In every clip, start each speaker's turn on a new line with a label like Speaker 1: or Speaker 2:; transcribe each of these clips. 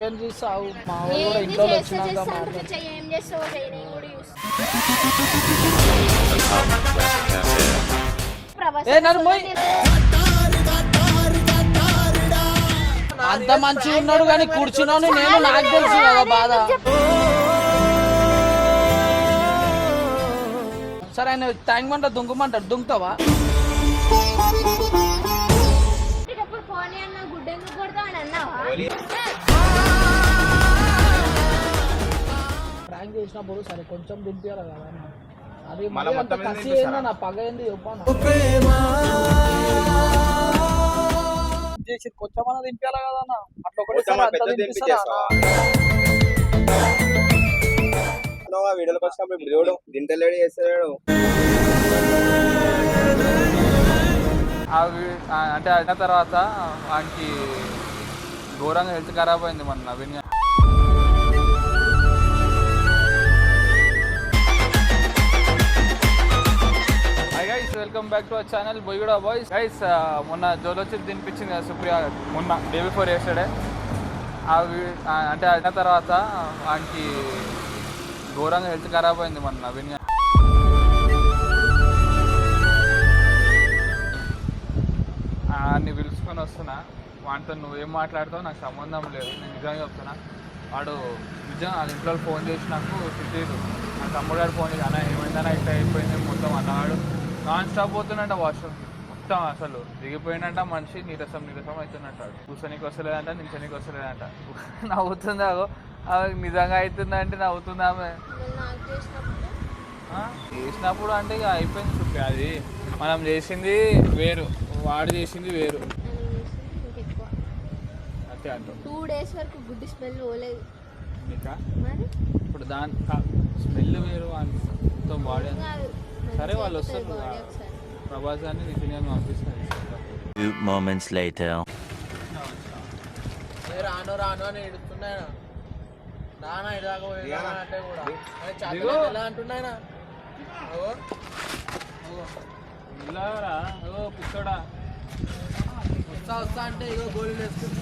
Speaker 1: ఏం చూస్తావు మా వాళ్ళు కూడా ఇంట్లో వచ్చినాక
Speaker 2: ఏం చేస్తావో నేను కూడా
Speaker 1: అంత మంచిగా ఉన్నాడు కానీ కూర్చున్నాను నేను, నాకు తెలుసు కదా బాధ. సరే ఆయన తాగమంటా దుంగమంటాడు, దుంగతావా? ప్రాంక్ చేసినప్పుడు సరే కొంచెం దింపాలి కదా, అది అంత కసి ఏందో నా పగ ఏంది చెప్పాను చేసి కొంచెం అన్న దింపాలి కదా అన్న, అట్లా ఒకటి
Speaker 3: వీడియోకి వచ్చినప్పుడు ఇప్పుడు చూడు దింటలేడు చేస్తాడు.
Speaker 4: అంటే అయిన తర్వాత వానికి ఘోరంగా హెల్త్ ఖరాబ్ అయింది మన Naveen. Welcome back to our channel Boiguda boys. Guys మొన్న జోలోచి తినిపించింది కదా సుప్రియ, మొన్న డే బిఫోర్ ఎస్టర్డే. అంటే అయిన తర్వాత వానికి ఘోరంగా హెల్త్ ఖరాబ్ అయింది మన నవీన్. అన్ని పిలుచుకొని వస్తున్నా, వాటితో నువ్వేం మాట్లాడతావు నాకు సంబంధం లేదు, నేను నిజంగా చెప్తున్నా. వాడు నిజంగా వాళ్ళ ఇంట్లో ఫోన్ చేసి నాకు తిట్టేది, నా తమ్ముడు గారు ఫోన్ చేసి అన్న ఏమైందన్నా ఇట్లా అయిపోయింది మొత్తం అన్నవాడు. నాన్ స్టాప్ పోతున్నట్ట వాష్రూమ్కి మొత్తం, అసలు దిగిపోయినట్ట మనిషి నీరసం అవుతున్నట్టు. కూర్చొనికి వస్తలేదంట, నించొనికి వస్తలేదంట. నవ్వుతుందా నిజంగా అవుతుందా అంటే నవ్వుతుందా ఆమె. చేసినప్పుడు అంటే ఇక అయిపోయింది చూపి, అది మనం చేసింది వేరు, వాడు చేసింది వేరు. అంతే అంట
Speaker 2: 2 days వరకు గుడ్ స్మెల్ పోలేదు
Speaker 4: ఇప్పుడు దాని స్మెల్ వేరు అంతా బాడీ. సరే వాళ్ళు వస్తారు, ప్రభాస్ గారిని నితిన్ గారిని పంపిస్తారు.
Speaker 1: రాను రాను అని ఎడుతున్నాయన, రానా ఇలాగో అంటే కూడా ఎలా అంటున్నాయన.
Speaker 4: ఇలారా పిచ్చోడా
Speaker 1: వస్తా అంటే ఇగో గోళీలు వేసుకుంటూ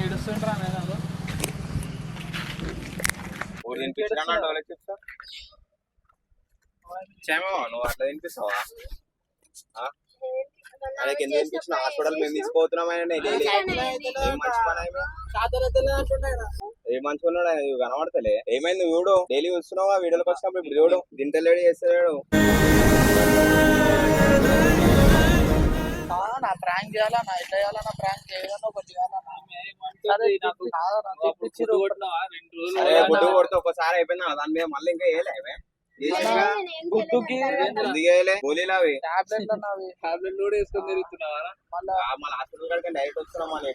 Speaker 4: ఏడుస్తుంటారా నేను
Speaker 3: నువ్వు అట్లా తినిపిస్తావా? ఆయనకి ఎందుకు తినిపించిన హాస్పిటల్ మేము తీసుకుపోతున్నామని ఏ మంచిగా ఉన్నాడు ఆయన, కనబడతలే. ఏమైంది చూడు, డైలీ వస్తున్నావా వీడియోకి వచ్చినప్పుడు ఇప్పుడు చూడు దింటలేడు చేస్తాడు.
Speaker 1: నా ప్రాంక్ చేయాలా, నా ఎట్లా చేయాలా, నా ప్రాంక్ చేయాలన్నా ఒకటి చేయాలన్నా.
Speaker 3: గుడ్డు కొడితే ఒకసారి అయిపోయింది దాని మీద మళ్ళీ ఇంకా వేయలే
Speaker 1: గుడ్డుకి
Speaker 3: గోళీలవి
Speaker 4: టాబ్లెట్ కూడా వేసుకొని తిరుగుతున్నావా?
Speaker 3: మళ్ళీ హాస్పిటల్ కాడికి డైరెక్ట్ వస్తున్నాం మళ్ళీ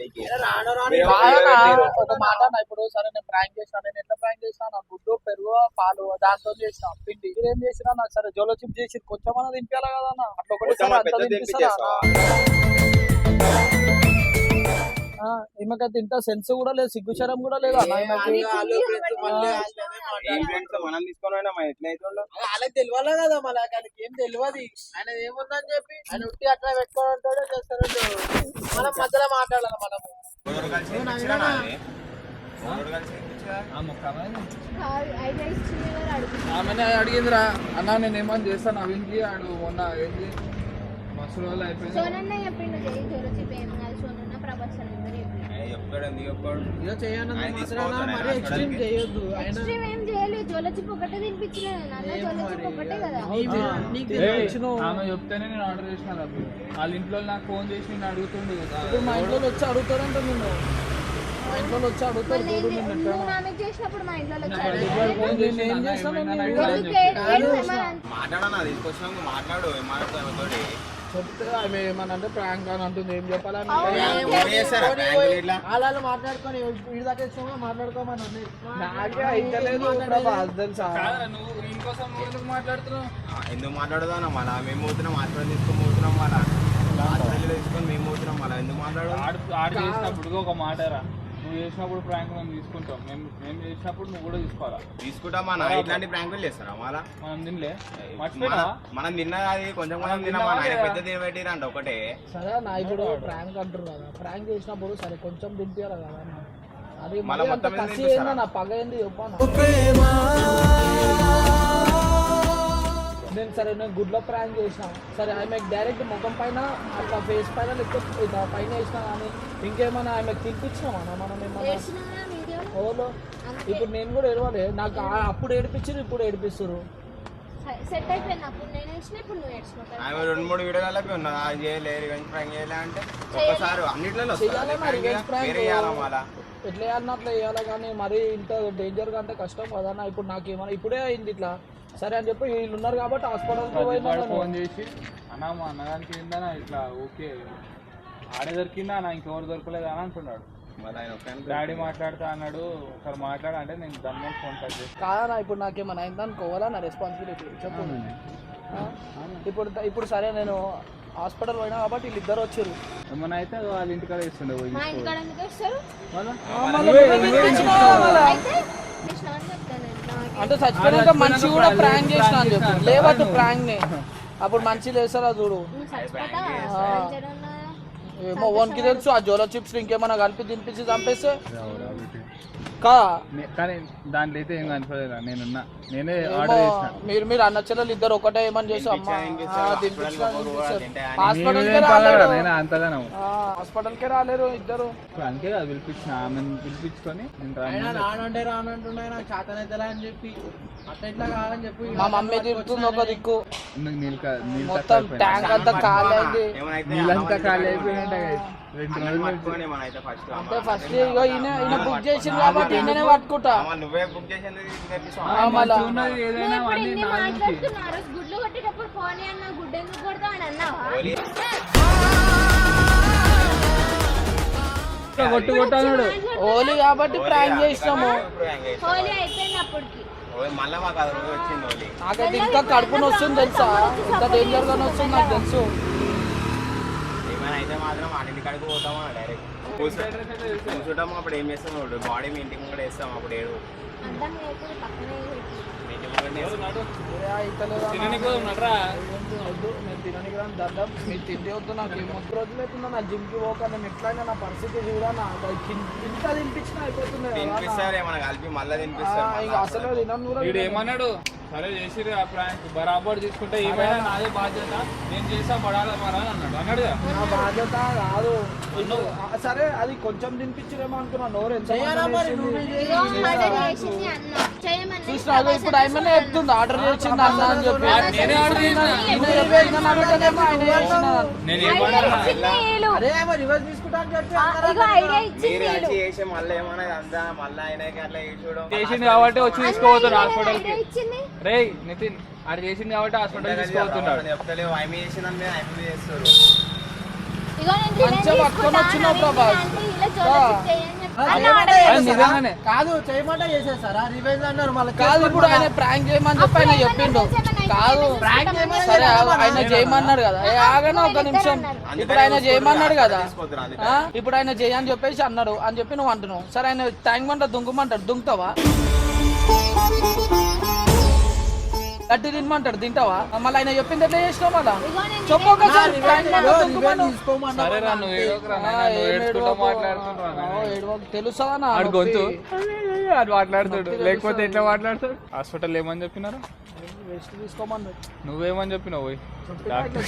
Speaker 1: ఒక మాట. ఇప్పుడు సరే నేను ప్రాంక్ చేసినా, నేను ఎట్లా ప్రాంక్ చేసినా, నా గుడ్డు పెరుగు పాలు దాంతో చేసిన పిండి ఏం చేసినా నాకు సరే జోలో చిప్ చేసి కొంచెం అన్న తినిపించాలి కదా అన్న, అట్లా ఒకటి ఈమెకైతే ఇంత సెన్స్ కూడా లేదు, సిగ్గుచరం కూడా లేదు అన్న.
Speaker 3: మనం తీసుకొని ఎట్లయితే
Speaker 1: వాళ్ళకి తెలియాలి కదా, మళ్ళీ ఆయనకి ఏం తెలియదు ఆయన ఏముందని చెప్పి ఆయన ఉట్టి అట్లా పెట్టుకొని ఉంటాడో చేస్తారంటే మనం మధ్యలో మాట్లాడాలి. ఆమెనే అడిగిందిరా అన్న నేను ఏమని చేస్తాను నవీన్కి, ఆడు మొన్న ఏంటి మస్తు రోజులు అయిపోయింది.
Speaker 4: ఆమె చెప్తేనే నేను ఆర్డర్ చేసిన. వాళ్ళ ఇంట్లో నాకు ఫోన్ చేసి నేను అడుగుతుండే,
Speaker 1: మా ఇంట్లో వచ్చి అడుగుతారంట, నేను మా ఇంట్లో వచ్చి అడుగుతారు.
Speaker 3: మాట్లాడు
Speaker 1: చెప్తే ఆమె ఏమన్నా అంటే ప్రాంక్ అని అంటుంది, ఏం చెప్పాలని వాళ్ళు మాట్లాడుకొని వీడి దాకా ఇష్టమో మాట్లాడుకోమని నాకే అయితే లేదు తెలుసా.
Speaker 4: మాట్లాడుతున్నావు
Speaker 3: ఎందుకు మాట్లాడదా మళ్ళా మేము పోతున్నాం హాస్పిటల్ తీసుకొని పోతున్నాం, మళ్ళా హాస్పిటల్ తీసుకొని మేము పోతున్నాం, మళ్ళీ ఎందుకు మాట్లాడు.
Speaker 4: ఆడు చేసినప్పుడు ఒక మాటరా, నువ్వు చేసినప్పుడు ప్రాంక్ మేము తీసుకుంటాం, మేము చేసినప్పుడు నువ్వు కూడా తీసుకోవాలా.
Speaker 3: తీసుకుంటామా ఇట్లాంటి ప్రాంకులు చేస్తారా మళ్ళా?
Speaker 4: మనం తినలే
Speaker 3: మనం తిన్నా అది కొంచెం కొంచెం తిన్నామా, ఆయన పెద్ద తినబెట్టిరంట ఒకటే.
Speaker 1: సరే నా ఇప్పుడు ప్రాంక్ అంటారు కదా, ప్రాంక్ చేసినప్పుడు సరే కొంచెం తినిపించాలి కదా. అది
Speaker 3: మళ్ళా
Speaker 1: మరి అంత
Speaker 3: మొత్తం
Speaker 1: కసి
Speaker 3: ఏంది
Speaker 1: ఏందో నా పగ ఏంది చెప్పాను నేను సరే నేను గుడ్లో ప్రాంక్ చేసిన సరే ఆమె డైరెక్ట్ ముఖం పైన అట్లా ఫేస్ పైన లేకపోతే ఇట్లా పైన వేసినా కానీ ఇంకేమైనా ఆమె తినిపించినామా మనం ఏమన్నా
Speaker 2: ఏడ్చినావా వీడియో?
Speaker 1: ఓలో ఇప్పుడు నేను కూడా ఏడవాలి నాకు అప్పుడు ఏడిపించారు ఇప్పుడు ఏడిపిస్తారు
Speaker 2: సెట్ అయిపోయింది. అప్పుడు నేను ఏడ్చిన, ఇప్పుడు నువ్వు ఏడ్చినావు.
Speaker 3: ఆమె 2-3 వీడియోలకి ఉన్నా అది చేయలే రివెంజ్ ప్రాంక్ చేయలే అంటే ఒక్కసారి అన్నిట్లలో
Speaker 1: చెయ్యాలి మరి revenge prank.
Speaker 3: వేరే చేయాలా మళ్ళా
Speaker 1: ఎట్లా వేయాలన్నా అట్లా వేయాలి కానీ మరీ ఇంత డేంజర్గా అంటే కష్టం కదా అన్న. ఇప్పుడు నాకేమన్నా ఇప్పుడే అయింది ఇట్లా సరే అని చెప్పి వీళ్ళు ఉన్నారు కాబట్టి హాస్పిటల్కి పోయినా
Speaker 4: ఫోన్ చేసి అన్నా మా అన్నదానికి ఏందన్నా ఇట్లా ఓకే ఆడే దొరికిందా అన్న ఇంకెవరు దొరకలేదు అని అంటున్నాడు.
Speaker 3: మరి ఆయన ఒక్కడిని
Speaker 4: డాడీ మాట్లాడుతా అన్నాడు ఒకసారి మాట్లాడా అంటే నేను దాని ఫోన్ కట్ చేసి
Speaker 1: కాదన్నా ఇప్పుడు నాకేమన్నా అయిందనుకోవాలా నా రెస్పాన్సిబిలిటీ చెప్పు ఆ? ఇప్పుడు సరే నేను హాస్పిటల్ పోయినా కాబట్టి వీళ్ళిద్దరు వచ్చారు
Speaker 4: ఏమన్నా అయితే అది వాళ్ళ ఇంటికాడ ఇస్తుండే పోయి
Speaker 2: మా ఇంటికాడ ఎందుకు వస్తారు? అయితే ఏడ్చినావు అని చెప్తాను నేను. నాకు
Speaker 1: అంటే చచ్చిపోయినాక మంచి కూడా ప్రాంక్ చేసిన అని చెప్పు లేవట్టు ప్రాంక్ ని అప్పుడు మంచి లేస్తారా చూడు
Speaker 2: నువ్వు చచ్చిపోతా మంచిగా ఉన్నావా?
Speaker 1: ఏమో ఓన్కి తెలుసు ఆ జోలో చిప్స్ ఇంకేమన్నా కలిపి తినిపించి చంపేస్తే కా
Speaker 4: కానీ దాంట్లో అయితే ఏం కనిపించలేదు నేనున్నా నేనే
Speaker 1: ఏమో
Speaker 4: ఆర్డర్ చేసిన
Speaker 1: మీరు అన్న చెల్లెలు ఇద్దరు ఒకటే ఏమని చేసి అమ్మ
Speaker 4: నేను అంతగానే
Speaker 1: హాస్పిటల్కే రాలేరు ఇద్దరు
Speaker 4: అందుకే అది పిలిపించిన ఆమెను పిలిపించుకొని నేను
Speaker 1: రానంటే రానంటున్నాయి నాకు చేతనైతే అని చెప్పి అట్లా ఇట్లా కాదని చెప్పి మా మమ్మీ తిరుగుతుంది ఒక దిక్కు మొత్తం ట్యాంక్ అంతా ఖాళీ అయింది
Speaker 4: నీళ్ళంతా ఖాళీ అయిపోయినట్టే రెండు రోజులు
Speaker 3: పట్టుకొని మన అయితే ఫస్ట్
Speaker 1: అంటే ఫస్ట్ ఇగో ఈయన బుక్ చేసింది కాబట్టి ఈయననే పట్టుకుంటా
Speaker 3: నువ్వే బుక్ చేసింది
Speaker 1: మళ్ళా
Speaker 4: ఉన్నది ఏదైనా
Speaker 2: ఇప్పుడు
Speaker 4: అన్ని
Speaker 2: ఇన్ని
Speaker 4: నా నుంచి.
Speaker 2: మాట్లాడుతున్నారు. గుడ్లు కొట్టేటప్పుడు ఫోన్ అన్న గుడ్డు ఎందుకు కొడతావు అని అన్నావా?
Speaker 4: కొట్టు కొట్టాడు
Speaker 1: ఓలీ కాబట్టి ప్రాంక్ చేసినాము
Speaker 2: హోలీ అయిపోయింది అప్పటికి.
Speaker 3: మళ్ళా మాకు అది రోజు వచ్చింది ఓలి
Speaker 1: నాకైతే ఇంకా కడుపుని వస్తుంది తెలుసా ఎంత డేంజర్ గానే వస్తుంది నాకు తెలుసు
Speaker 3: ఏమైనా అయితే మాత్రం వాటింటి కాడికి పోతామా డైరెక్ట్ కూర్చుంటాము అప్పుడు ఏం చేస్తాం బాడీ మీ ఇంటికి ముంగడ వేస్తాం అప్పుడు ఏడు
Speaker 2: అర్థం లేకుండా పక్కనే పెట్టి.
Speaker 3: మీ ఇంటి ముంగడ
Speaker 1: వద్దు నేను తినడానికి రాను దండం మీరు తిండి వద్దు నాకు ఏమొద్దు రోజులు అవుతుందా నా జిమ్కి పోక నేను ఎట్లయినా నా పరిస్థితి చూడా నా ఇంత తినిపించినా అయిపోతుంది కదా.
Speaker 3: తినిపిస్తారు ఏమైనా కలిపి మళ్ళీ తినిపిస్తారు
Speaker 1: ఇంకా అసలు తినను కూడా
Speaker 4: వీడు ఏమన్నాడు సరే చేసిరు ఆ ప్రాంక్ బరాబర్ తీసుకుంటే ఏమైనా నాదే బాధ్యత నేను చేసా పడాలి మరా అని అన్నాడు
Speaker 1: నా బాధ్యత కాదు సరే అది కొంచెం తినిపించరేమో అనుకున్నా నోరు ఎంత
Speaker 2: ఇదిగో ఆర్డర్ చేసింది అన్న చేయమని
Speaker 1: చూసినా ఇప్పుడు ఆయమనే చెప్తుంది ఆర్డర్ చేసింది అన్న అని చెప్పి
Speaker 4: నేనే ఆర్డర్ చేసిన
Speaker 1: ఈయన చెప్పి ఈయన అడుగుతానేమో ఆయన చేసిన
Speaker 4: నేను
Speaker 2: ఐడియా ఇచ్చింది వీళ్ళు.
Speaker 1: అదే రివర్స్ తీసుకుంటా అని చెప్పి
Speaker 2: ఇదిగో ఐడియా ఇచ్చింది
Speaker 3: మీరు
Speaker 2: వీళ్ళు.
Speaker 3: వచ్చి చేసి మళ్ళీ ఏమన్నా అంతా మళ్ళీ ఆయనకి అట్లా చూడడం
Speaker 4: చేసింది కాబట్టి వచ్చి తీసుకోపోతున్నాడు హాస్పిటల్ కి
Speaker 2: ఐడియా ఇచ్చింది.
Speaker 4: రే నితిన్ ఆడు చేసింది కాబట్టి హాస్పిటల్ తీసుకోపోతున్నాడు
Speaker 3: చెప్తలేవు ఆమె చేసినందుకు ఆమె చేస్తారు
Speaker 2: ఇదిగో నేను
Speaker 1: మంచిగా
Speaker 2: రివెంజ్
Speaker 1: పట్టుకొని
Speaker 2: తీసుకుంటా
Speaker 1: వచ్చినావు
Speaker 2: అని
Speaker 1: ప్రభాస్.
Speaker 2: అంటే ఇలా జోలో చేయని చెప్పి అన్న ఆర్డర్
Speaker 4: అది నిజంగానే
Speaker 5: కాదు చేయమంటే చేసేస్తారా రివెంజ్ అన్నారు మళ్ళీ
Speaker 1: కాదు ఇప్పుడు ఆయన ప్రాంక్ చేయమని చెప్పి ఆయన చెప్పిండు కాదు సరే ఆయన చేయమన్నాడు కదా ఏ ఆగను ఒక నిమిషం ఇప్పుడు ఆయన చేయమన్నాడు కదా ఆ? ఇప్పుడు ఆయన చేయని చెప్పేసి అన్నాడు అని చెప్పి నువ్వు అంటున్నావు సరే ఆయన ట్యాంక్ మంట దుంకుమంటాడు దుంకుతావా గట్టి తినమంటాడు తింటావా మళ్ళీ ఆయన చెప్పింది ఎట్లా చేసినావు మళ్ళా
Speaker 2: ఇదిగో నేను
Speaker 1: చెప్పు ఒకసారి ట్యాంక్ మంట దుంకుమను.
Speaker 4: సరే రా నువ్వు ఏడోకురా నాయనా, నువ్వు ఏడ్చుకుంటూ మాట్లాడుతున్నావు నాయనా.
Speaker 1: తెలుసా
Speaker 4: ఆడు గొంతు అది మాట్లాడుతాడు లేకపోతే ఎట్లా మాట్లాడతాడు హాస్పిటల్ ఏమని చెప్పినారు
Speaker 1: రెస్ట్ తీసుకోమన్నాడు
Speaker 4: నువ్వేమని చెప్పినావు పోయి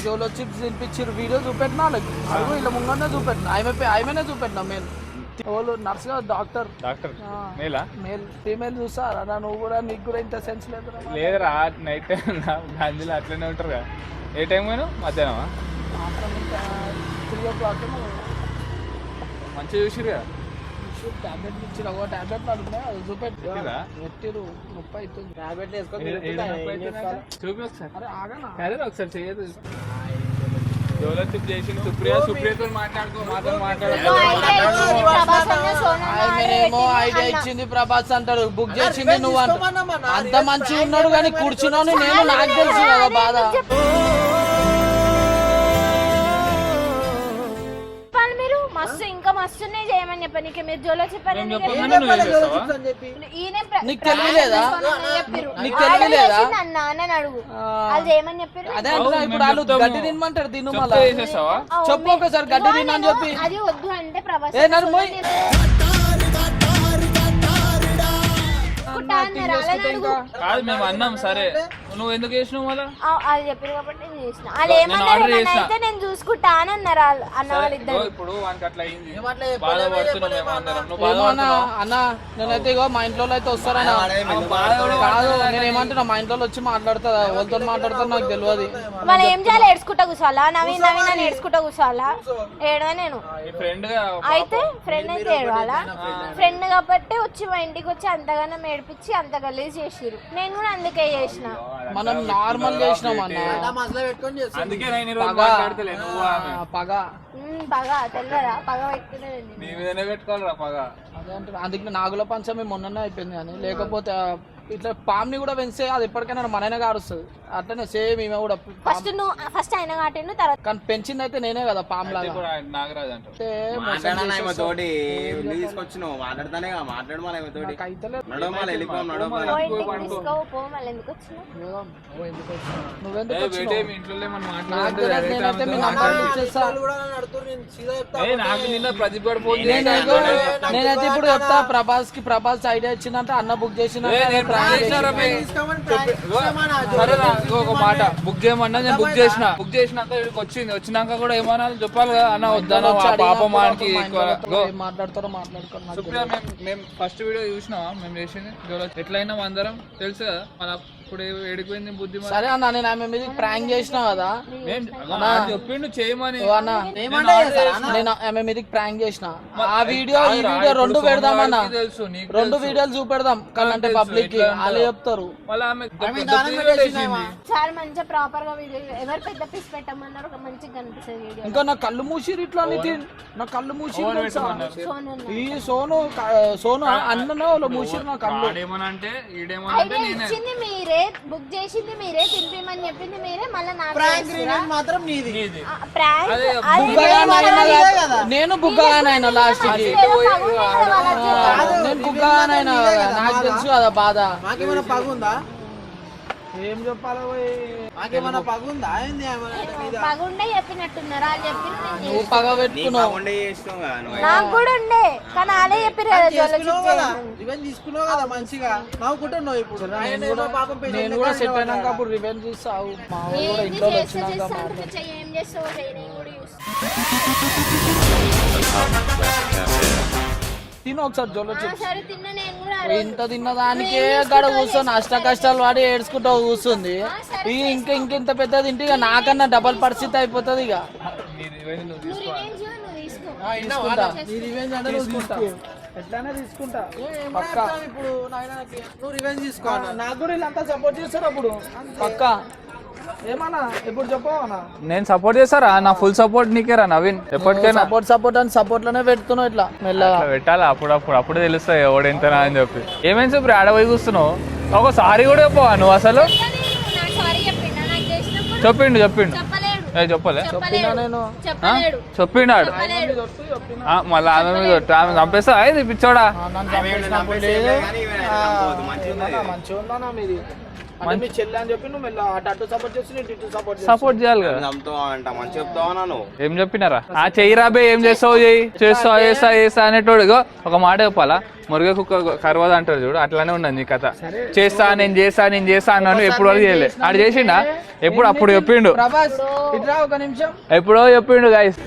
Speaker 1: జోలో చిప్స్ తినిపించారు వీడియో చూపెట్టినా వాళ్ళకి అడుగు ఇలా ముంగనే చూపెట్టిన ఆయమనే చూపెట్టినా మేము వాళ్ళు నర్స్ గా డాక్టర్
Speaker 4: డాక్టర్ మేలా
Speaker 1: మేల్ ఫీమేల్ చూస్తారా నా నువ్వు కూడా నీకు కూడా ఇంత సెన్స్ లేదు
Speaker 4: లేదురా నైట్ టైం గాంధీలో అట్లనే ఉంటారు కదా ఏ టైం పోయినా మధ్యాహ్నమా
Speaker 1: 3 o'clock
Speaker 4: మంచిగా చూసిరు కదా
Speaker 1: టాబ్లెట్ ఇచ్చిన ఒక టాబ్లెట్ అడుగుతున్నాయి అది
Speaker 4: పెట్టిరా?
Speaker 1: పెట్టిరు 30 అవుతుంది
Speaker 5: టాబ్లెట్
Speaker 4: చూపి ఒకసారి
Speaker 1: అరే ఆగనా
Speaker 4: అదే ఒకసారి చేయదు జోలో చిప్ చేసింది సుప్రియతో మాట్లాడుకో మాతో
Speaker 2: ఇదిగో ఐడియా ఇచ్చింది ప్రభాస్ అన్న సోనా
Speaker 1: ఆయనేమో ఐడియా ఇచ్చింది ప్రభాస్ అంటాడు బుక్ చేసింది నువ్వు అంటావు అంత మంచిగా ఉన్నాడు కానీ కూర్చున్నావు నేను నాకు తెలుసు కదా బాధ
Speaker 2: చెప్పాలి మీరు మస్తు ఇంకా మస్తున్నాయి చేయమని చెప్పాను నీకు మీరు జోలో చెప్పారు
Speaker 1: నీకు తెలియలేదా? నీకు తెలియలేదా?
Speaker 2: అన్న అని అడుగు వాళ్ళు చేయమని చెప్పారు
Speaker 1: అదే అంటున్నా ఇప్పుడు వాళ్ళు గడ్డి తినమంటారు తిను మళ్ళా
Speaker 4: చేసేస్తావా
Speaker 1: చెప్పు ఒకసారి గడ్డి తినని చెప్పి
Speaker 2: అది వద్దు అంటే ప్రభాస్
Speaker 1: ఏ నన్ను పోయి
Speaker 2: అన్నారు అలానే అడుగు.
Speaker 4: కాదు మేము అన్నాం సరే నువ్వు ఎందుకు చేసినావు మళ్ళా
Speaker 2: వాళ్ళు చెప్పారు కాబట్టి నేను చేసిన. వాళ్ళు ఏమన్నారు ఏమన్నా అయితే నేను చూసుకుంటా అని అన్నారు అన్న వాళ్ళిద్దరు.
Speaker 4: ఇప్పుడు వానికి అట్లా అయింది
Speaker 5: ఏమట్లే
Speaker 4: బాధపడుతున్నాం మేము అందరం నువ్వు
Speaker 1: ఏమో అన్న
Speaker 4: బాధపడుతున్నావు
Speaker 1: అన్న నేనైతే ఇగో మా ఇంట్లో అయితే వస్తారన్నా కాదు నేను ఏమంటున్నా మా ఇంట్లో వచ్చి మాట్లాడతా వాళ్ళతో మాట్లాడతా నాకు తెలియదు
Speaker 2: వాళ్ళు ఏం చేయాలి ఏడ్చుకుంటా కూర్చోవాలా నవీన్ నవీన్ అని ఏడ్చుకుంటా కూర్చోవాలా ఏడవా నేను
Speaker 4: ఫ్రెండ్
Speaker 2: అయితే ఫ్రెండ్ అయితే ఏడవాలా ఫ్రెండ్ కాబట్టి వచ్చి మా ఇంటికి వచ్చి అంతగానో ఏడిపించి అంత గలీజ్ చేసిరు నేను కూడా అందుకే చేసిన
Speaker 1: మనం నార్మల్ చేసినాం అన్న
Speaker 5: మసలు పెట్టుకొని చేస్తాం.
Speaker 4: అందుకే నేను ఈరోజు మాట్లాడతలే నువ్వు ఆమె
Speaker 1: పగ
Speaker 2: పగ తెలియదా పగ పెట్టుకునే
Speaker 4: నీ మీదనే పెట్టుకోవాలిరా పగా
Speaker 1: అదే అంటే అందుకే నాగుల పంచమి మొన్ననే అయిపోయింది కానీ లేకపోతే ఇట్లా పామ్ని కూడా పెంచితే అది ఎప్పటికైనా మనైనా కారుస్తుంది అట్లనే సేమ్ ఈమె కూడా
Speaker 2: ఫస్ట్ ఆయన కాటిండు తర్వాత
Speaker 1: కానీ పెంచింది అయితే నేనే కదా పామ్ లాగా
Speaker 4: ఇప్పుడు ఆయన నాగరాజ్ అంటారు
Speaker 1: అంటే
Speaker 3: మాట్లాడాను ఆమె తోటి ఎందుకు తీసుకొచ్చినావు మాట్లాడతానే మాట్లాడు మన ఆమె తోటి
Speaker 1: అయితలేదు
Speaker 3: నడవమాలి వెళ్ళిపోం నడవమాలి
Speaker 2: పో మళ్ళీ ఎందుకు వచ్చినావు
Speaker 1: నువ్వెందుకు
Speaker 4: వేటే మీ ఇంట్లో ఏమన్నా
Speaker 1: నాకు తెలియదు, నేనైతే మీ నంబర్ ఇచ్చేస్తా.
Speaker 5: వాళ్ళు కూడా నన్ను అడుగుతారు, నేను సీదా చెప్తా.
Speaker 4: నాకు నిన్న ప్రతిపడి ఫోన్
Speaker 1: నేనైతే ఇప్పుడు చెప్తా ప్రభాస్ ఐడియా ఇచ్చిందంటే అన్న బుక్ చేసిందంటే
Speaker 5: తీసుకోమని ప్రాంక్ చేసామని ఆ
Speaker 4: సరే ఒక మాట బుక్ చేయమన్నా నేను బుక్ చేసినాక ఇక్కడికి వచ్చినాక కూడా ఏమన్నా చెప్పాలి కదా అన్న వద్దానా పాపం వానికి
Speaker 1: మాట్లాడతారో మాట్లాడుకోండి
Speaker 4: సుప్రియ మేము ఫస్ట్ వీడియో చూసినావా మేము చేసింది ఎట్లయినా అందరం తెలుసు కదా మన ఇప్పుడు ఏడిపోయింది బుద్ధి మరి.
Speaker 1: సరే అన్న నేను ఆమె మీద ప్రాంక్ చేసినా కదా
Speaker 4: చెప్పిండు చేయమని
Speaker 1: ఓ అన్న నేను ఆమె మీదకి ప్రాంక్ చేసిన ఆ వీడియో ఈ వీడియో రెండు పెడదామన్నా
Speaker 4: తెలుసు నీకు
Speaker 1: రెండు వీడియోలు చూపెడదాం కానీ అంటే పబ్లిక్ కి వాళ్ళే చెప్తారు
Speaker 4: మళ్ళీ ఆమె
Speaker 2: చాలా మంచిగా ప్రాపర్ గా వీడియో ఎవరు పెద్ద పీస్ పెట్టమన్నారు మంచిగా కనిపిస్తుంది వీడియో
Speaker 1: ఇంకా నా కళ్ళు మూసిరు ఇట్లా నితిన్ నా కళ్ళు మూసిరు తెలుసా? ఈ సోను అన్ననో మూసిరు నా కళ్ళు
Speaker 4: ఏమనంటే ఈడేమనంటే
Speaker 2: ఐడియా
Speaker 4: నేనే
Speaker 2: ఇచ్చింది మీరే బుక్ చేసింది మీరే తినిపిమని చెప్పింది మీరే మళ్ళీ నాకు
Speaker 5: ప్రాంక్ రివెంజ్ మాత్రం నీది.
Speaker 2: ప్రాంక్
Speaker 1: నేను బుగ్గగానైనా లాస్ట్ కి నేను బుగ్గగానైనా నాకు తెలుసు కదా బాధ
Speaker 5: మాకేమైనా పగుందా
Speaker 1: ఏం చెప్పాలి
Speaker 5: మాకేమైనా పగుందా ఏంది ఏమైనా మీద?
Speaker 2: పగుండే చెప్పినట్టున్నారు వాళ్ళు చెప్పిన
Speaker 1: నువ్వు పగ పెట్టుకున్నావు
Speaker 3: ఉండే చేసినావు కదా నువ్వు
Speaker 2: నాకు కూడా ఉండే కానీ వాళ్ళే చెప్పారు కదా
Speaker 5: తీసుకున్నావు కదా రివెంజ్ తీసుకున్నావు కదా మంచిగా నవ్వుకుంటున్నావు ఇప్పుడు ఆయన ఏమో పాపం పెళ్లి
Speaker 1: నేను కూడా సెట్ అయినాక అప్పుడు రివెంజ్ ఇస్తావు మా వాళ్ళు కూడా ఇంట్లో వచ్చినాక
Speaker 2: ఏం చేస్తావు నేను కూడా
Speaker 1: తిను ఒకసారి జోలో
Speaker 2: సరే తిన్నా నేను కూడా
Speaker 1: ఇంత తిన్నదానికే గడ కూర్చొని అష్ట కష్టాలు వాడి ఏడ్చుకుంటూ కూర్చుంది ఇంత పెద్దది ఇంటి ఇక నాకన్నా డబల్ పరిస్థితి అయిపోతుంది ఇక
Speaker 2: నువ్వు తీసుకో
Speaker 5: నీ రివెంజ్ అంటే నువ్వు తీసుకో.
Speaker 1: ఎట్లానే తీసుకుంటా
Speaker 5: పక్కా ఇప్పుడు నాయనకి నువ్వు రివెంజ్ తీసుకో అన్న.
Speaker 1: నాకు కూడా వీళ్ళంతా సపోర్ట్ చేస్తారు అప్పుడు పక్క ఏమన్నా ఇప్పుడు చెప్పవన్నా
Speaker 4: నేను సపోర్ట్ చేస్తారా నా ఫుల్ సపోర్ట్ నీకేరా నవీన్ ఎప్పటికైనా
Speaker 1: సపోర్ట్ అని సపోర్ట్ లోనే పెడుతున్నావు ఇట్లా మెల్లగా
Speaker 4: అట్లా పెట్టాలి అప్పుడే తెలుస్తాయి ఎవడెంతనా అని చెప్పి ఏమైంది ఇప్పుడు ఆడపోయి కూస్తున్నావు ఒకసారి కూడా చెప్పవా నువ్వు అసలు
Speaker 2: నాకు సారీ చెప్పిండా నాకు చేసినప్పుడు
Speaker 4: చెప్పిండు
Speaker 2: చెప్పలేడు
Speaker 4: చెప్పలే
Speaker 1: నేను
Speaker 2: చెప్పలేడు
Speaker 4: చెప్పిండు ఆడు మళ్ళీ ఆమె మీద కొట్టు. ఆమె చంపేస్తా ఇది పిచ్చోడా
Speaker 1: నన్ను చంపేసినప్పుడు లేదు మంచిగా ఉందా మీది అంటే మీ చెల్లి అని చెప్పి నువ్వు మెల్ల అటు సపోర్ట్ చేసి నేను ఇటు
Speaker 4: సపోర్ట్ చేయాలి కదా
Speaker 3: చంపుతావా అంట మంచి చెప్తావా నువ్వు
Speaker 4: ఏం చెప్పినారా ఆ చెయ్యి రాబే ఏం చేస్తావు చేస్తా అనేటోడు ఇగో ఒక మాట చెప్పాలా మురుగ కుక్క కరవదు అంటారు చూడు అట్లానే ఉండదు నీ కథ నేను చేస్తా అన్నాను ఎప్పుడు వరకు చేయలే ఆడు చేసిండా అప్పుడు చెప్పిండు
Speaker 1: ప్రభాస్ ఇట్లా ఒక నిమిషం
Speaker 4: ఎప్పుడో చెప్పిండు గాయస్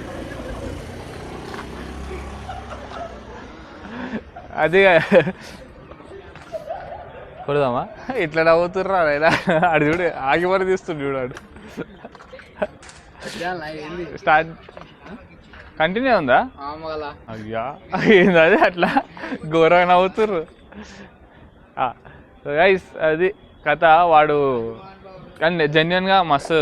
Speaker 4: అది కొడదామా ఇట్లా నవ్వుతుర్రా అయినా ఆడు చూడు ఆగి మరి తీస్తుండు చూడు ఆడు స్టార్ట్ కంటిన్యూ ఉందా అయ్యా ఏంది అది అట్లా ఘోరంగా నవ్వుతుర్రు గైస్ అది కథ వాడు కానీ జెన్యున్గా మస్తు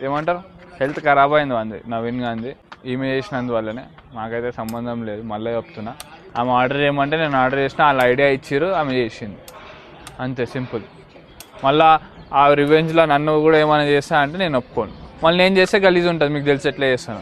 Speaker 4: ఏమంటారు హెల్త్ ఖరాబ్ అయింది అంది నవీన్ గాంధీ ఈమె చేసినందువల్లనే మాకైతే సంబంధం లేదు మళ్ళీ చెప్తున్నా ఆమె ఆర్డర్ చేయమంటే నేను ఆర్డర్ చేసిన వాళ్ళ ఐడియా ఇచ్చిర్రు ఆమె చేసింది అంతే సింపుల్ మళ్ళీ ఆ రివెంజ్లో నన్ను కూడా ఏమైనా చేస్తా అంటే నేను ఒప్పుకోను మళ్ళీ నేను చేస్తే గలీజ్ ఉంటుంది మీకు తెలిసి ఎట్లా చేస్తాను